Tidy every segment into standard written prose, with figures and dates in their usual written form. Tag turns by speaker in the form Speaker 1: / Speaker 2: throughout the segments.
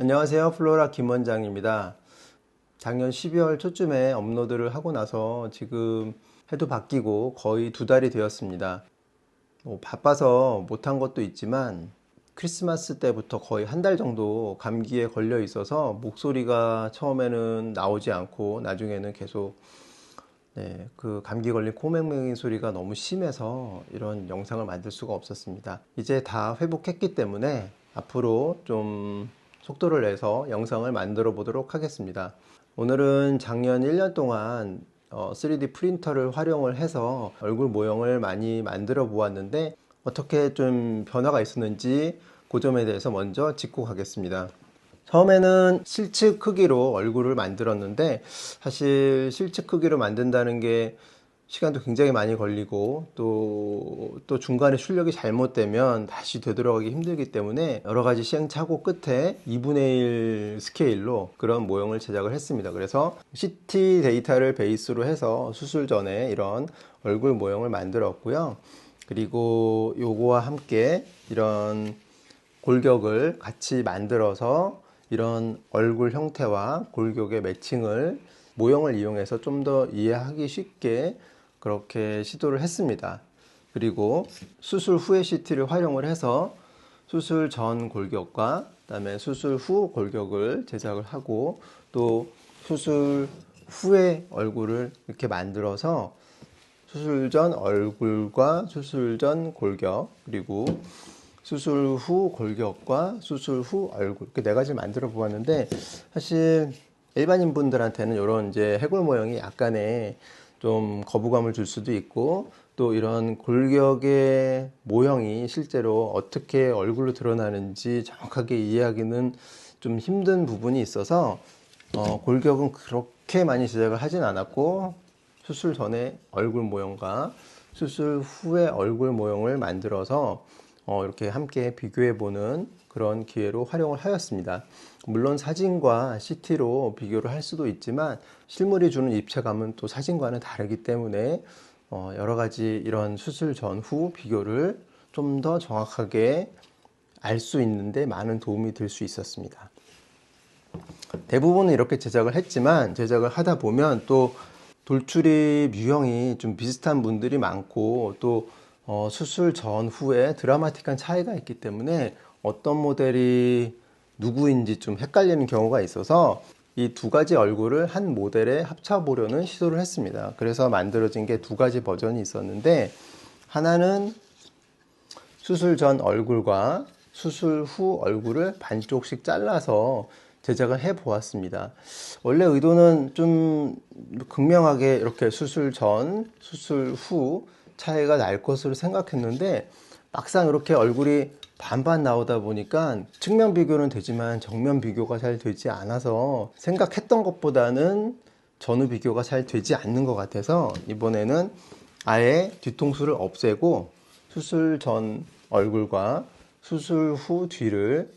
Speaker 1: 안녕하세요. 플로라 김원장입니다. 작년 12월 초쯤에 업로드를 하고 나서 지금 해도 바뀌고 거의 2달이 되었습니다. 바빠서 못한 것도 있지만 크리스마스 때부터 거의 1달 정도 감기에 걸려 있어서 목소리가 처음에는 나오지 않고 나중에는 계속 그 감기 걸린 코맹맹이 소리가 너무 심해서 이런 영상을 만들 수가 없었습니다. 이제 다 회복했기 때문에 앞으로 좀 속도를 내서 영상을 만들어 보도록 하겠습니다. 오늘은 작년 1년 동안 3D 프린터를 활용을 해서 얼굴 모형을 많이 만들어 보았는데 어떻게 좀 변화가 있었는지 그 점에 대해서 먼저 짚고 가겠습니다. 처음에는 실측 크기로 얼굴을 만들었는데 사실 실측 크기로 만든다는 게 시간도 굉장히 많이 걸리고 또 중간에 출력이 잘못되면 다시 되돌아가기 힘들기 때문에 여러 가지 시행착오 끝에 2분의 1 스케일로 그런 모형을 제작을 했습니다. 그래서 CT 데이터를 베이스로 해서 수술 전에 이런 얼굴 모형을 만들었고요. 그리고 요거와 함께 이런 골격을 같이 만들어서 이런 얼굴 형태와 골격의 매칭을 모형을 이용해서 좀 더 이해하기 쉽게 그렇게 시도를 했습니다. 그리고 수술 후의 CT를 활용을 해서 수술 전 골격과 그다음에 수술 후 골격을 제작을 하고 또 수술 후의 얼굴을 이렇게 만들어서 수술 전 얼굴과 수술 전 골격 그리고 수술 후 골격과 수술 후 얼굴 이렇게 4가지를 만들어 보았는데 사실 일반인 분들한테는 이런 이제 해골 모형이 약간의 좀 거부감을 줄 수도 있고 또 이런 골격의 모형이 실제로 어떻게 얼굴로 드러나는지 정확하게 이해하기는 좀 힘든 부분이 있어서 골격은 그렇게 많이 제작을 하진 않았고 수술 전에 얼굴 모형과 수술 후에 얼굴 모형을 만들어서 이렇게 함께 비교해 보는 그런 기회로 활용을 하였습니다. 물론 사진과 CT로 비교를 할 수도 있지만 실물이 주는 입체감은 또 사진과는 다르기 때문에 여러 가지 이런 수술 전후 비교를 좀 더 정확하게 알 수 있는데 많은 도움이 될 수 있었습니다. 대부분은 이렇게 제작을 했지만 제작을 하다 보면 또 돌출입 유형이 좀 비슷한 분들이 많고 또 수술 전후에 드라마틱한 차이가 있기 때문에 어떤 모델이 누구인지 좀 헷갈리는 경우가 있어서 이 2가지 얼굴을 한 모델에 합쳐 보려는 시도를 했습니다. 그래서 만들어진 게 2가지 버전이 있었는데 하나는 수술 전 얼굴과 수술 후 얼굴을 반쪽씩 잘라서 제작을 해 보았습니다. 원래 의도는 좀 극명하게 이렇게 수술 전, 수술 후 차이가 날 것으로 생각했는데 막상 이렇게 얼굴이 반반 나오다 보니까 측면 비교는 되지만 정면 비교가 잘 되지 않아서 생각했던 것보다는 전후 비교가 잘 되지 않는 것 같아서 이번에는 아예 뒤통수를 없애고 수술 전 얼굴과 수술 후 뒤를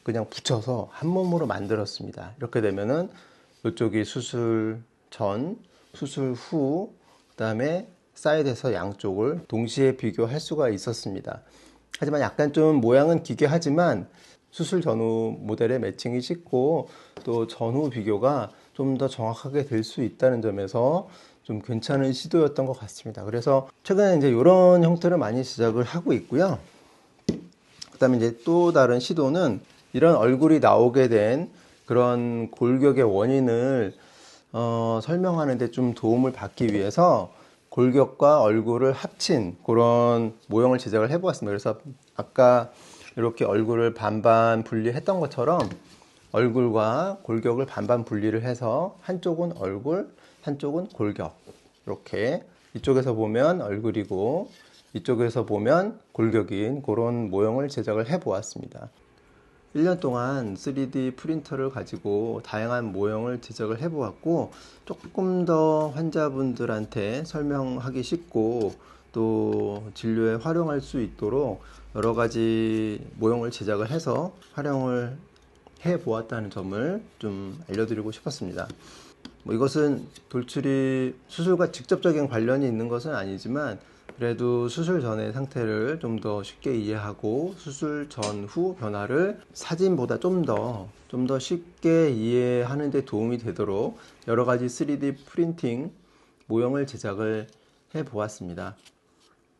Speaker 1: 그냥 붙여서 한 몸으로 만들었습니다. 이렇게 되면은 이쪽이 수술 전, 수술 후, 그 다음에 사이드에서 양쪽을 동시에 비교할 수가 있었습니다. 하지만 약간 좀 모양은 기괴하지만 수술 전후 모델의 매칭이 쉽고 또 전후 비교가 좀 더 정확하게 될 수 있다는 점에서 좀 괜찮은 시도였던 것 같습니다. 그래서 최근에 이제 이런 형태를 많이 제작을 하고 있고요. 그 다음에 이제 또 다른 시도는 이런 얼굴이 나오게 된 그런 골격의 원인을 설명하는 데 좀 도움을 받기 위해서 골격과 얼굴을 합친 그런 모형을 제작을 해 보았습니다. 그래서 아까 이렇게 얼굴을 반반 분리했던 것처럼 얼굴과 골격을 반반 분리를 해서 한쪽은 얼굴, 한쪽은 골격 이렇게 이쪽에서 보면 얼굴이고 이쪽에서 보면 골격인 그런 모형을 제작을 해 보았습니다. 1년 동안 3D 프린터를 가지고 다양한 모형을 제작을 해 보았고 조금 더 환자분들한테 설명하기 쉽고 또 진료에 활용할 수 있도록 여러 가지 모형을 제작을 해서 활용을 해 보았다는 점을 좀 알려드리고 싶었습니다. 이것은 돌출이 수술과 직접적인 관련이 있는 것은 아니지만 그래도 수술 전의 상태를 좀 더 쉽게 이해하고 수술 전후 변화를 사진보다 좀 더 쉽게 이해하는 데 도움이 되도록 여러 가지 3D 프린팅 모형을 제작을 해 보았습니다.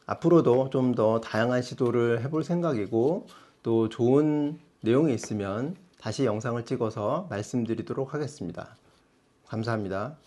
Speaker 1: 앞으로도 좀 더 다양한 시도를 해볼 생각이고, 또 좋은 내용이 있으면 다시 영상을 찍어서 말씀드리도록 하겠습니다. 감사합니다.